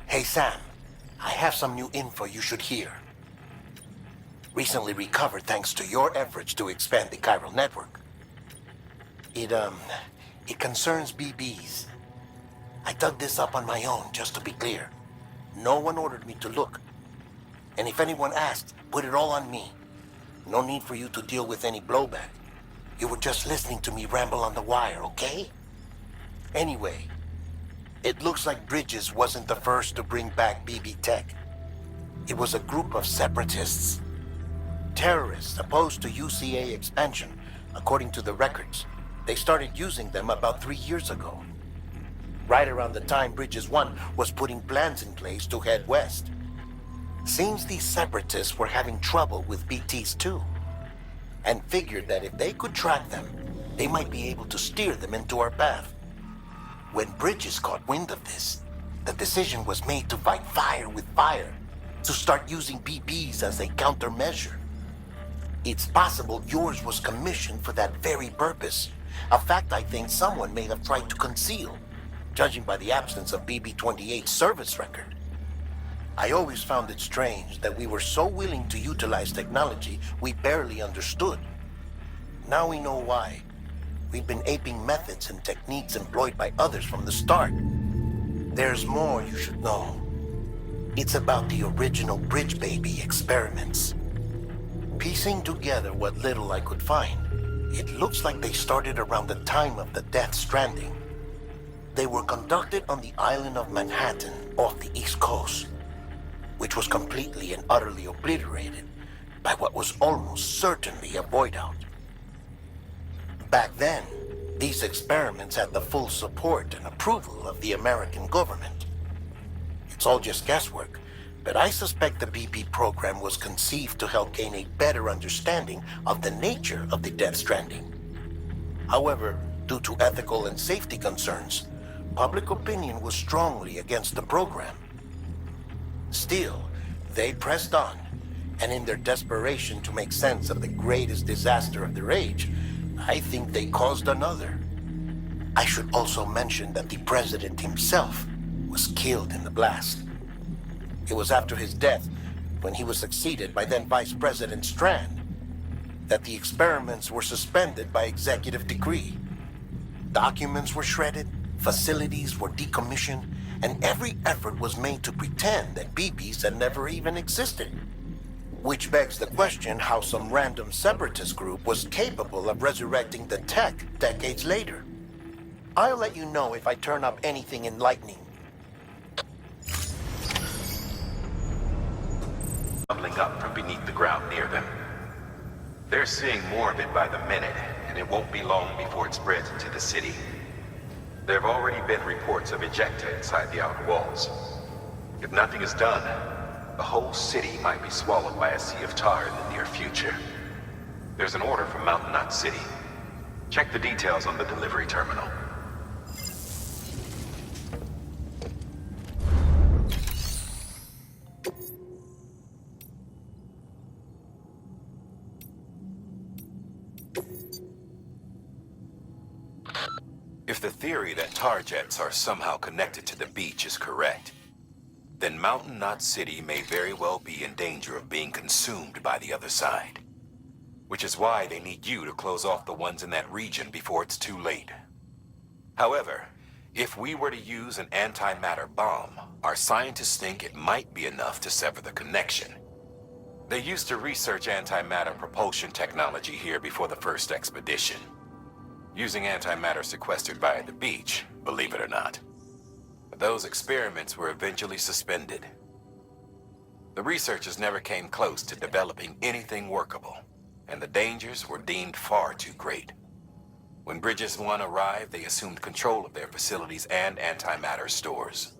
Hey Sam, I have some new info you should hear. Recently recovered thanks to your efforts to expand the chiral network. It concerns BBs. I dug this up on my own, just to be clear. No one ordered me to look. And if anyone asked, put it all on me. No need for you to deal with any blowback. You were just listening to me ramble on the wire, okay? Anyway, it looks like Bridges wasn't the first to bring back BB tech. It was a group of separatists. Terrorists opposed to UCA expansion, according to the records. They started using them about 3 years ago. Right around the time Bridges 1 was putting plans in place to head west. Seems these separatists were having trouble with BTs too, and figured that if they could track them, they might be able to steer them into our path. When Bridges caught wind of this, the decision was made to fight fire with fire, to start using BBs as a countermeasure. It's possible yours was commissioned for that very purpose, a fact I think someone may have tried to conceal, judging by the absence of BB-28's service record. I always found it strange that we were so willing to utilize technology we barely understood. Now we know why. We've been aping methods and techniques employed by others from the start. There's more you should know. It's about the original Bridge Baby experiments. Piecing together what little I could find, it looks like they started around the time of the Death Stranding. They were conducted on the island of Manhattan off the East Coast, which was completely and utterly obliterated by what was almost certainly a void-out. Back then, these experiments had the full support and approval of the American government. It's all just guesswork, but I suspect the BB program was conceived to help gain a better understanding of the nature of the Death Stranding. However, due to ethical and safety concerns, public opinion was strongly against the program. Still, they pressed on, and in their desperation to make sense of the greatest disaster of their age, I think they caused another. I should also mention that the president himself was killed in the blast. It was after his death, when he was succeeded by then Vice President Strand, that the experiments were suspended by executive decree. Documents were shredded, facilities were decommissioned, and every effort was made to pretend that BBs had never even existed. Which begs the question how some random separatist group was capable of resurrecting the tech decades later. I'll let you know if I turn up anything enlightening. Bubbling up from beneath the ground near them. They're seeing more of it by the minute, and it won't be long before it spreads into the city. There have already been reports of ejecta inside the outer walls. If nothing is done, the whole city might be swallowed by a sea of tar in the near future. There's an order from Mountain Knot City. Check the details on the delivery terminal. If the theory that tar jets are somehow connected to the beach is correct, then Mountain Knot City may very well be in danger of being consumed by the other side. Which is why they need you to close off the ones in that region before it's too late. However, if we were to use an antimatter bomb, our scientists think it might be enough to sever the connection. They used to research antimatter propulsion technology here before the first expedition. Using antimatter sequestered by the beach, believe it or not. But those experiments were eventually suspended. The researchers never came close to developing anything workable, and the dangers were deemed far too great. When Bridges 1 arrived, they assumed control of their facilities and antimatter stores.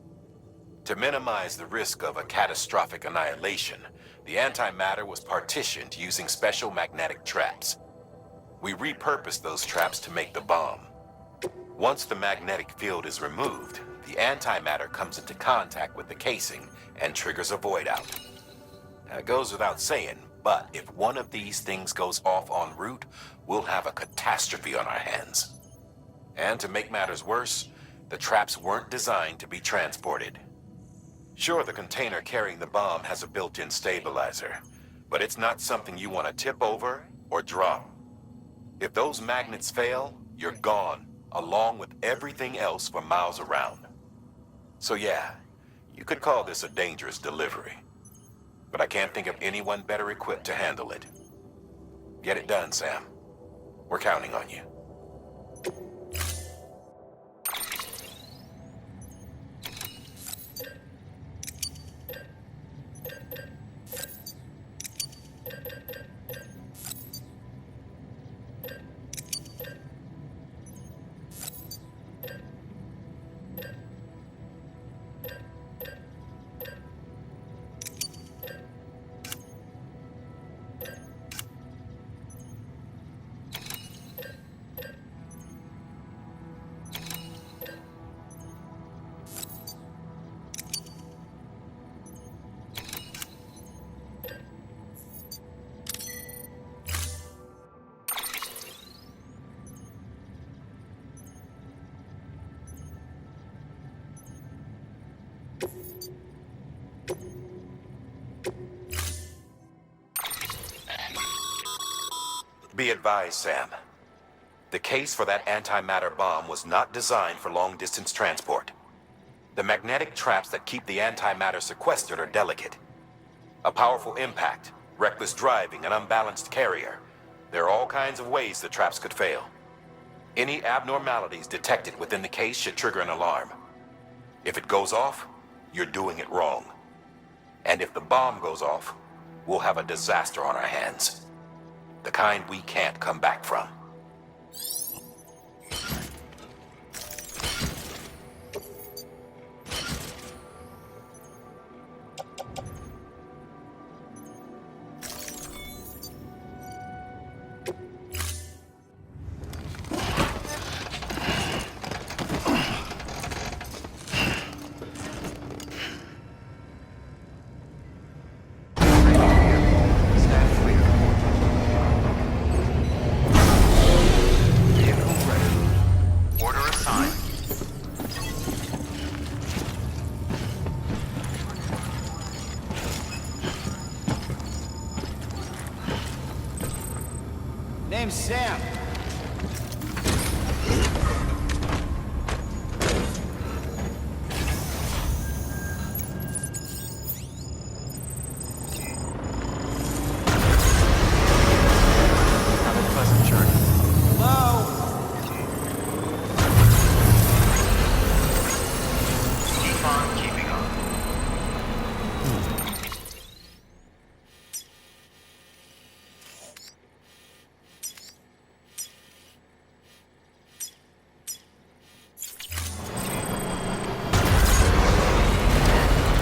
To minimize the risk of a catastrophic annihilation, the antimatter was partitioned using special magnetic traps. We repurposed those traps to make the bomb. Once the magnetic field is removed, the antimatter comes into contact with the casing and triggers a void-out. It goes without saying, but if one of these things goes off en route, we'll have a catastrophe on our hands. And to make matters worse, the traps weren't designed to be transported. Sure, the container carrying the bomb has a built-in stabilizer, but it's not something you want to tip over or drop. If those magnets fail, you're gone, along with everything else for miles around. So yeah, you could call this a dangerous delivery. But I can't think of anyone better equipped to handle it. Get it done, Sam. We're counting on you. Be advised, Sam. The case for that antimatter bomb was not designed for long-distance transport. The magnetic traps that keep the antimatter sequestered are delicate. A powerful impact, reckless driving, an unbalanced carrier. There are all kinds of ways the traps could fail. Any abnormalities detected within the case should trigger an alarm. If it goes off, you're doing it wrong. And if the bomb goes off, we'll have a disaster on our hands. The kind we can't come back from. Name's Sam. Have a pleasant journey. Hello? Keep on keeping on.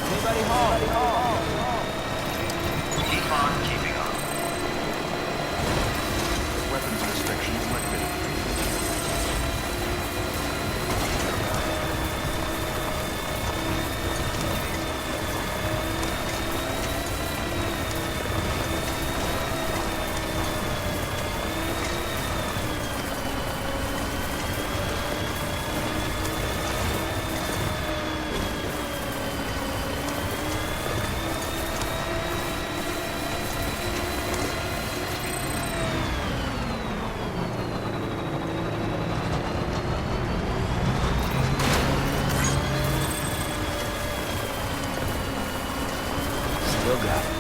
Anybody home? Keep on keeping on. Weapons restrictions lifted. Still got it.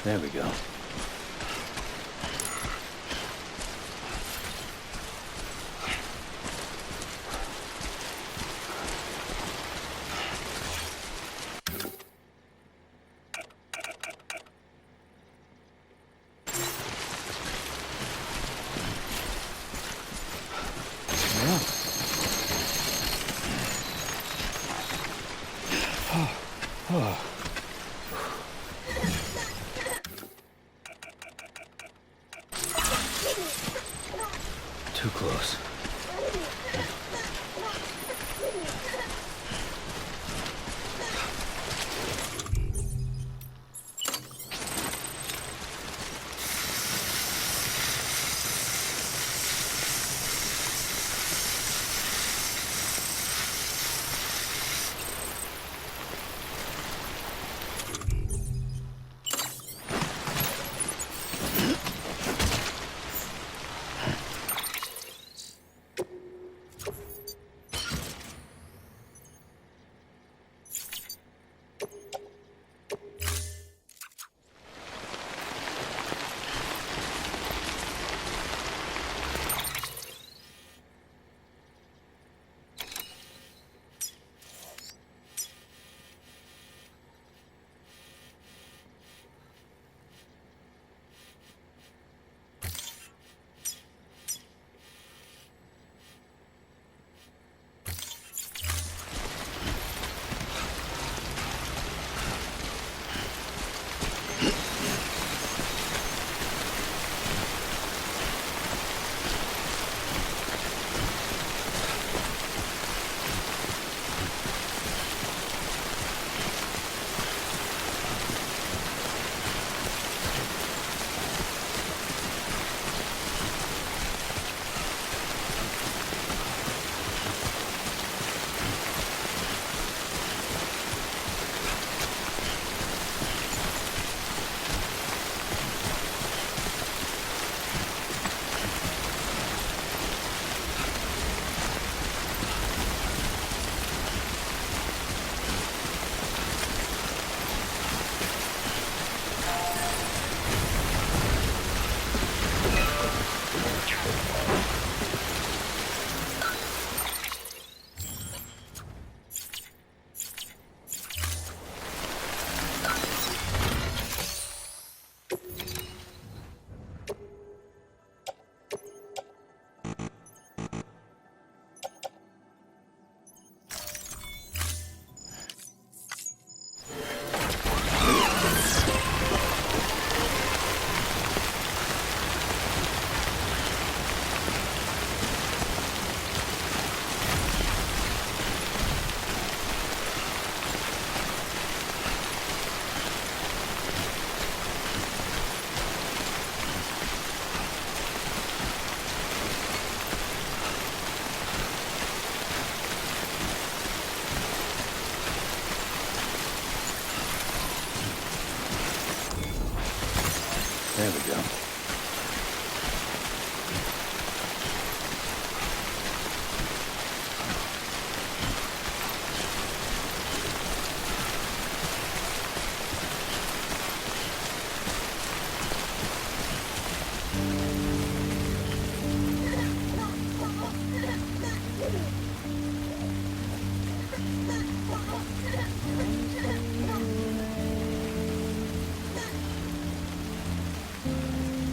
There we go. Too close. There we go. Thank you.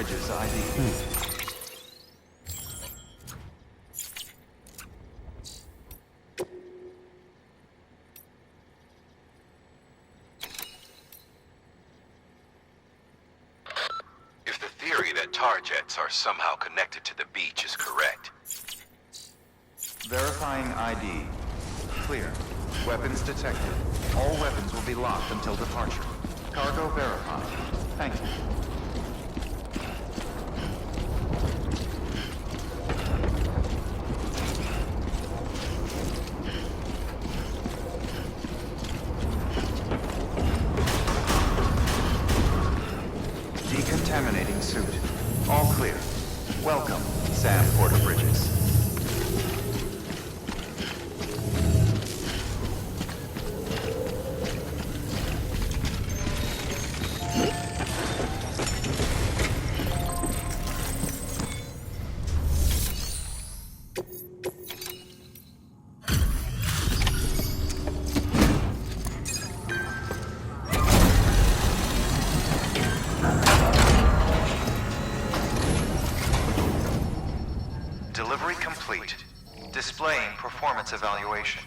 Bridges ID. If the theory that tar jets are somehow connected to the beach is correct, Verifying ID. Clear. Weapons detected. All weapons will be locked until departure. Cargo verified. Thank you. Decontaminating suit. All clear. Welcome, Sam Porter Bridges. Delivery complete. Displaying performance evaluation.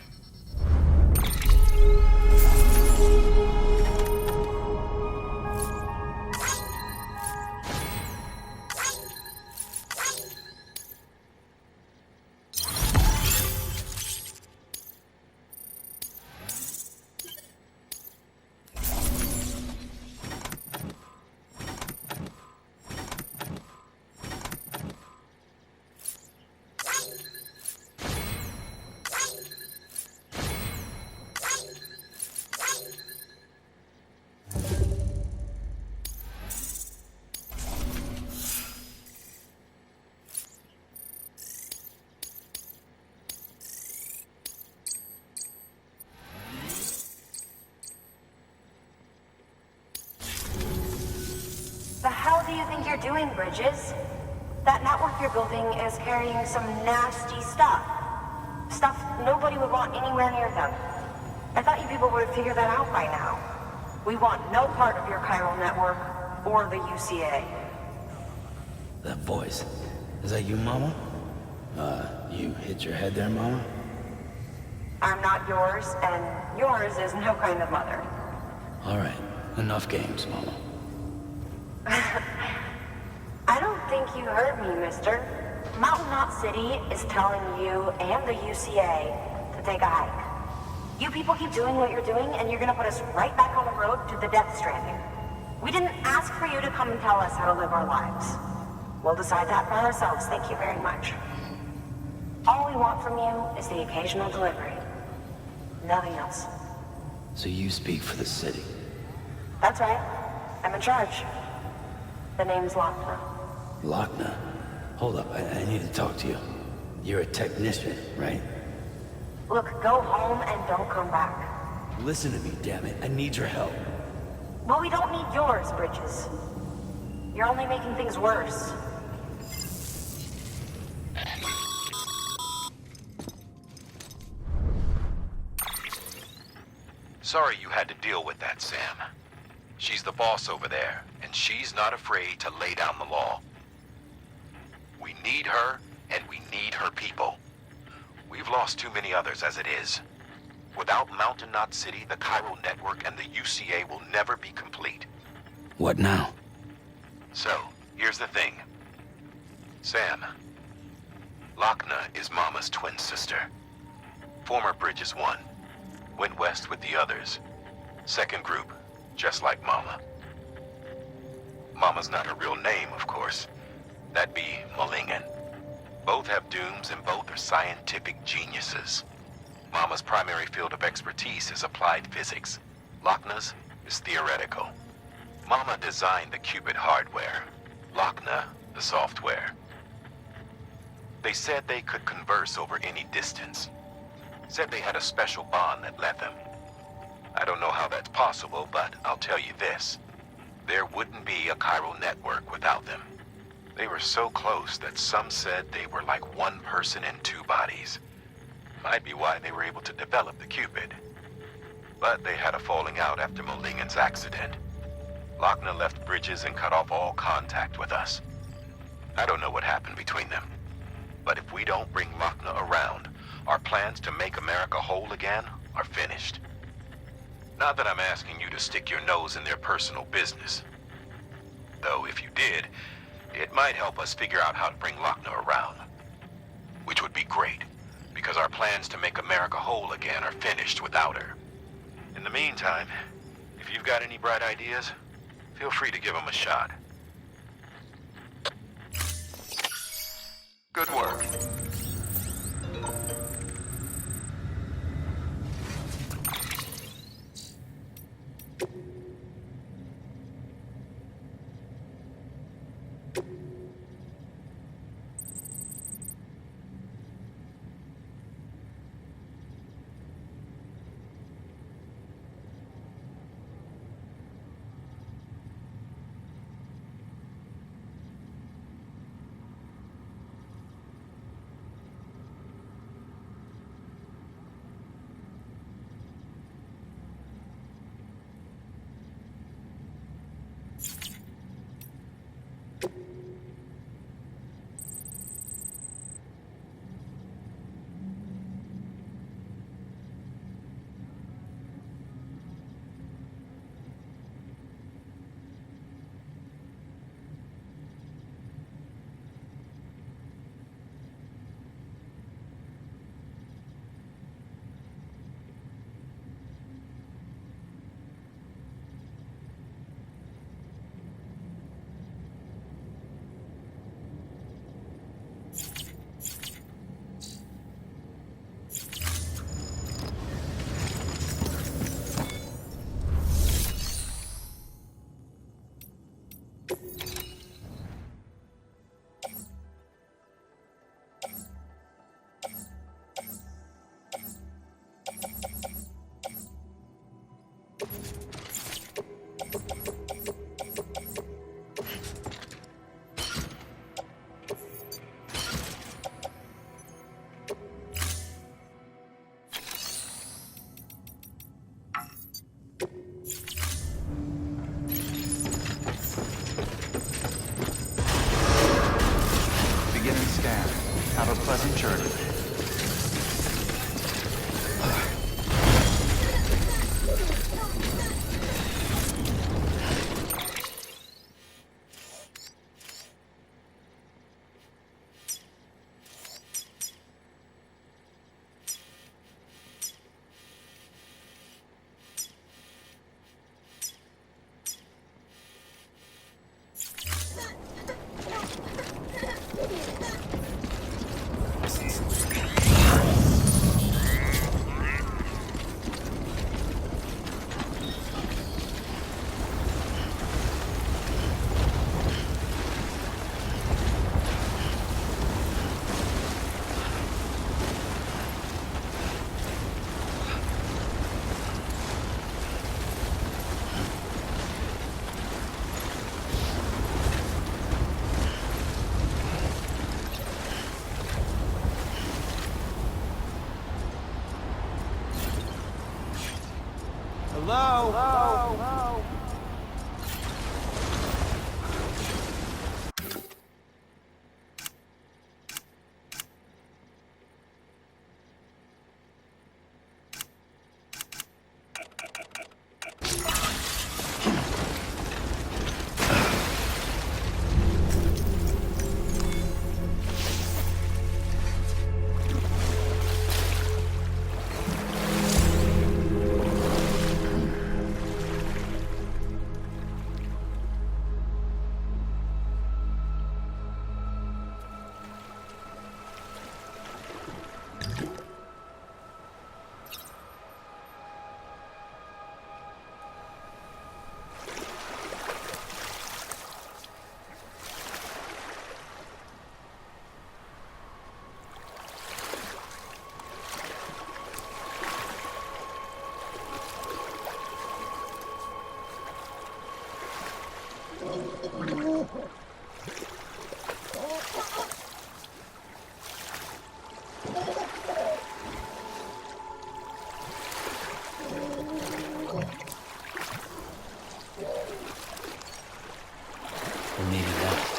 The hell do you think you're doing, Bridges? That network you're building is carrying some nasty stuff. Stuff nobody would want anywhere near them. I thought you people would have figured that out by now. We want no part of your chiral network or the UCA. That voice. Is that you, Mama? You hit your head there, Mama? I'm not yours, and yours is no kind of mother. All right. Enough games, Mama. I don't think you heard me, mister. Mountain Knot City is telling you and the UCA to take a hike. You people keep doing what you're doing, and you're gonna put us right back on the road to the death stranding. We didn't ask for you to come and tell us how to live our lives. We'll decide that for ourselves, thank you very much. All we want from you is the occasional delivery. Nothing else. So you speak for the city. That's right. I'm in charge. The name's Lochner. Lochner? Hold up, I need to talk to you. You're a technician, right? Look, go home and don't come back. Listen to me, damn it. I need your help. Well, we don't need yours, Bridges. You're only making things worse. sorry you had to deal with that, Sam. She's the boss over there, and she's not afraid to lay down the law. We need her, and we need her people. We've lost too many others as it is. Without Mountain Knot City, the Chiral Network, and the UCA will never be complete. What now? So, here's the thing. Sam, Lochner is Mama's twin sister. Former Bridges 1. Went west with the others. Second group, just like Mama. Mama's not her real name, of course. That'd be Malingen. Both have dooms and both are scientific geniuses. Mama's primary field of expertise is applied physics. Lochner's is theoretical. Mama designed the Cupid hardware. Lochner, the software. They said they could converse over any distance. Said they had a special bond that led them. I don't know how that's possible, but I'll tell you this. There wouldn't be a chiral network without them. They were so close that some said they were like one person in two bodies. Might be why they were able to develop the Cupid. But they had a falling out after Malingen's accident. Lochner left Bridges and cut off all contact with us. I don't know what happened between them. But if we don't bring Lochner around, our plans to make America whole again are finished. Not that I'm asking you to stick your nose in their personal business. Though if you did, it might help us figure out how to bring Lochner around. Which would be great, because our plans to make America whole again are finished without her. In the meantime, if you've got any bright ideas, feel free to give them a shot. Good work. Have a pleasant journey. Or maybe that.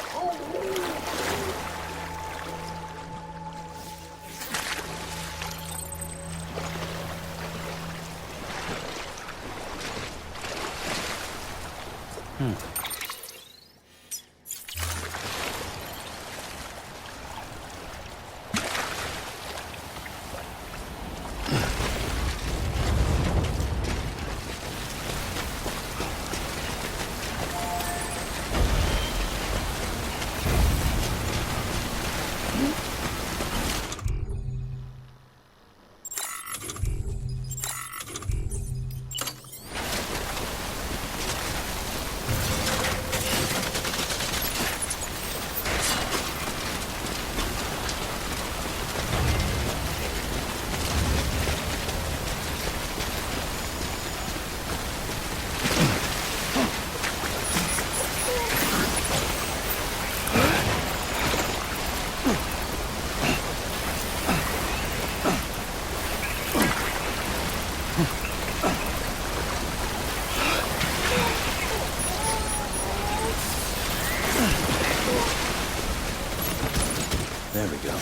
There we go.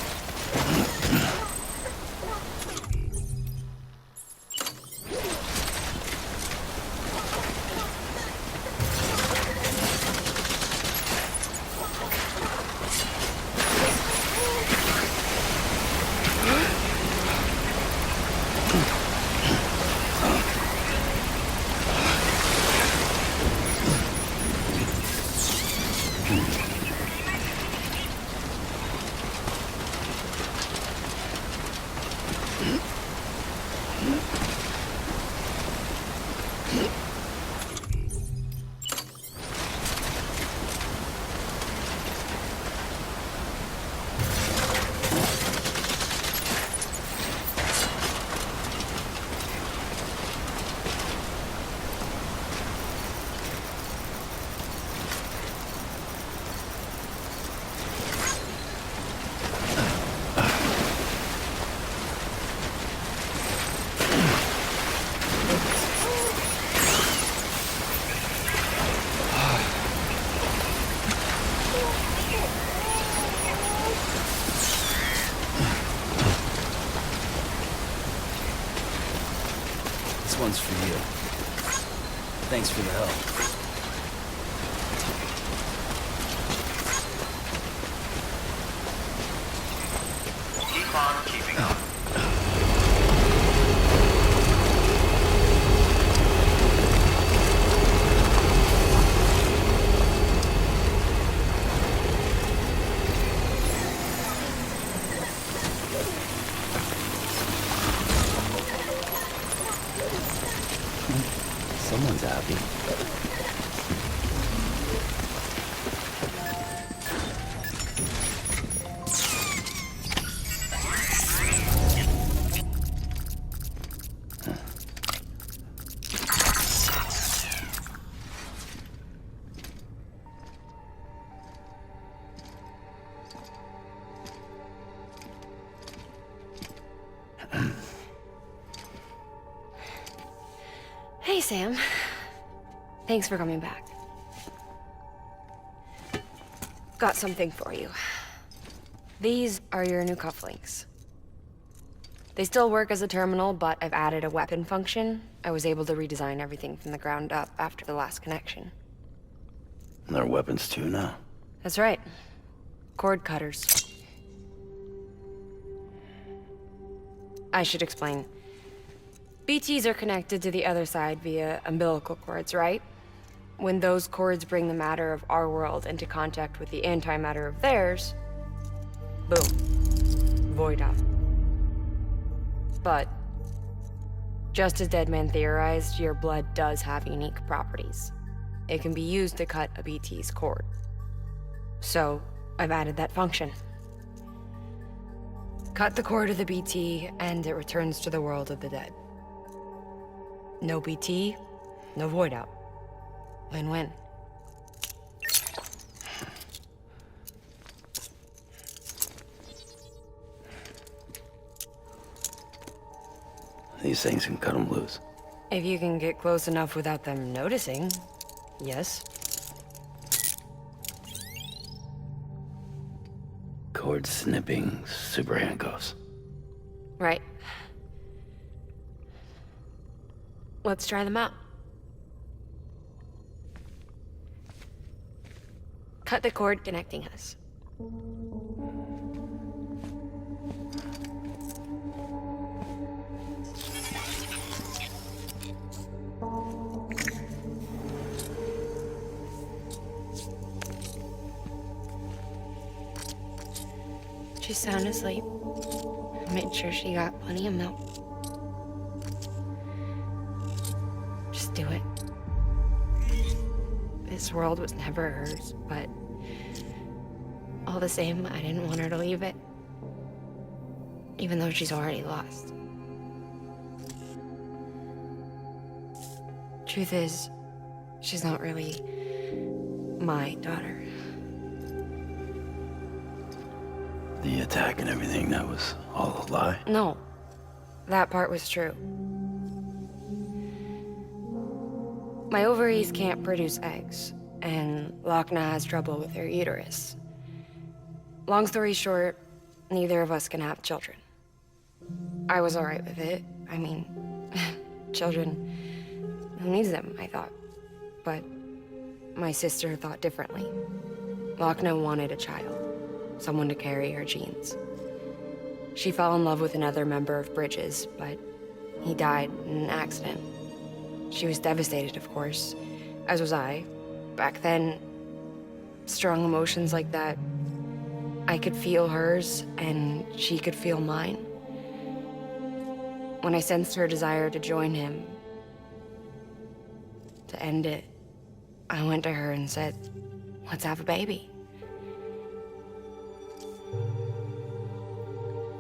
This one's for you. Thanks for the help. Keep on keeping up. Someone's happy. Hey, Sam. Thanks for coming back. Got something for you. These are your new cufflinks. They still work as a terminal, but I've added a weapon function. I was able to redesign everything from the ground up after the last connection. They're weapons too now. That's right. Cord cutters. I should explain. BTs are connected to the other side via umbilical cords, right? When those cords bring the matter of our world into contact with the antimatter of theirs, boom, void up. But, just as Deadman theorized, your blood does have unique properties. It can be used to cut a BT's cord. So, I've added that function. Cut the cord of the BT, and it returns to the world of the dead. No BT, no void out. Win-win. These things can cut them loose. If you can get close enough without them noticing, yes. Cord snipping super handcuffs. Right. Let's try them out. Cut the cord connecting us. She's sound asleep. I made sure she got plenty of milk. Just do it. This world was never hers, but all the same, I didn't want her to leave it. Even though she's already lost. Truth is, she's not really my daughter. The attack and everything, that was all a lie? No, that part was true. My ovaries can't produce eggs, and Lochna has trouble with her uterus. Long story short, neither of us can have children. I was alright with it. I mean, children, who needs them, I thought. But my sister thought differently. Lochna wanted a child, someone to carry her genes. She fell in love with another member of Bridges, but he died in an accident. She was devastated, of course, as was I. Back then, strong emotions like that, I could feel hers, and she could feel mine. When I sensed her desire to join him, to end it, I went to her and said, let's have a baby.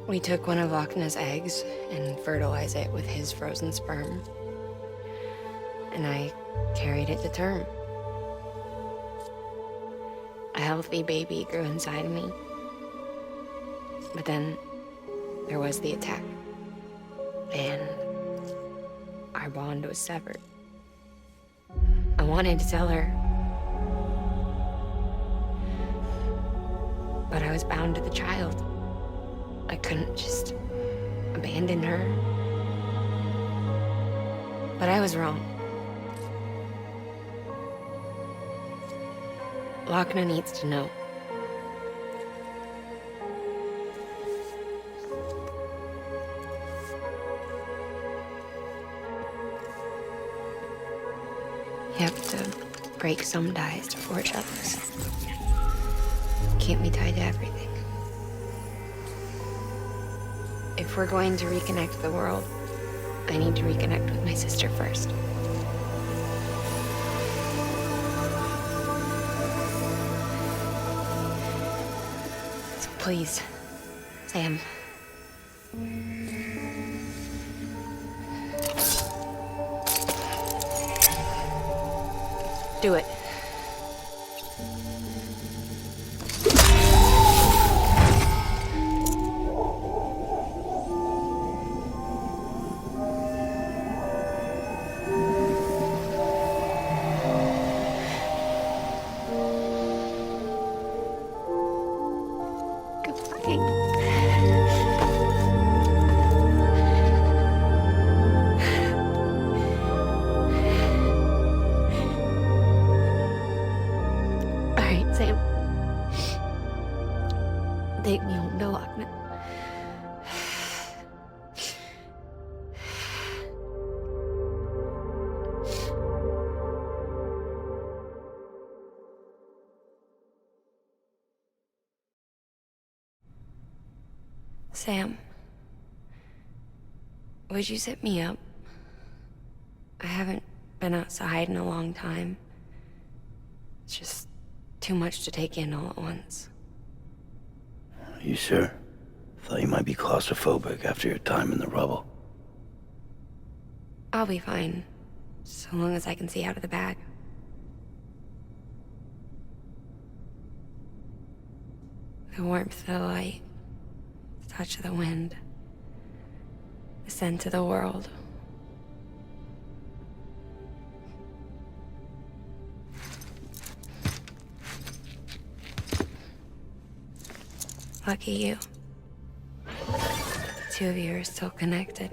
We took one of Lochna's eggs and fertilized it with his frozen sperm. And I carried it to term. A healthy baby grew inside me. But then there was the attack. And our bond was severed. I wanted to tell her. But I was bound to the child. I couldn't just abandon her. But I was wrong. Lochna needs to know. You have to break some ties to forge others. Can't be tied to everything. If we're going to reconnect the world, I need to reconnect with my sister first. So please, Sam. Do it. Take me home to Lochna. Sam, would you sit me up? I haven't been outside in a long time. It's just too much to take in all at once. You sure? Thought you might be claustrophobic after your time in the rubble. I'll be fine, so long as I can see out of the bag. The warmth of the light, the touch of the wind, the scent of the world. Lucky you. Two of you are still connected.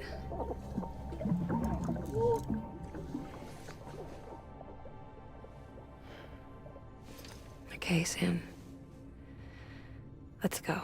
Okay, Sam. Let's go.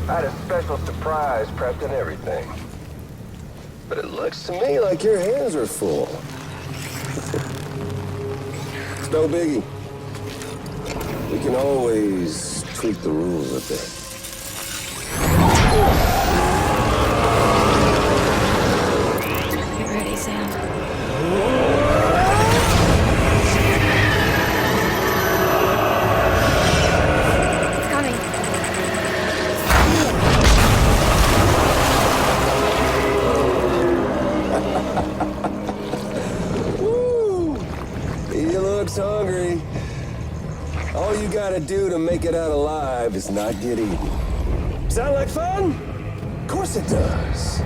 I had a special surprise prepped and everything. But it looks to me like your hands are full. It's no biggie. We can always tweak the rules a bit. Get ready, Sam. It's coming. Woo! He looks hungry. All you gotta do to make it out alive is not get eaten. Sound like fun? Of course it does.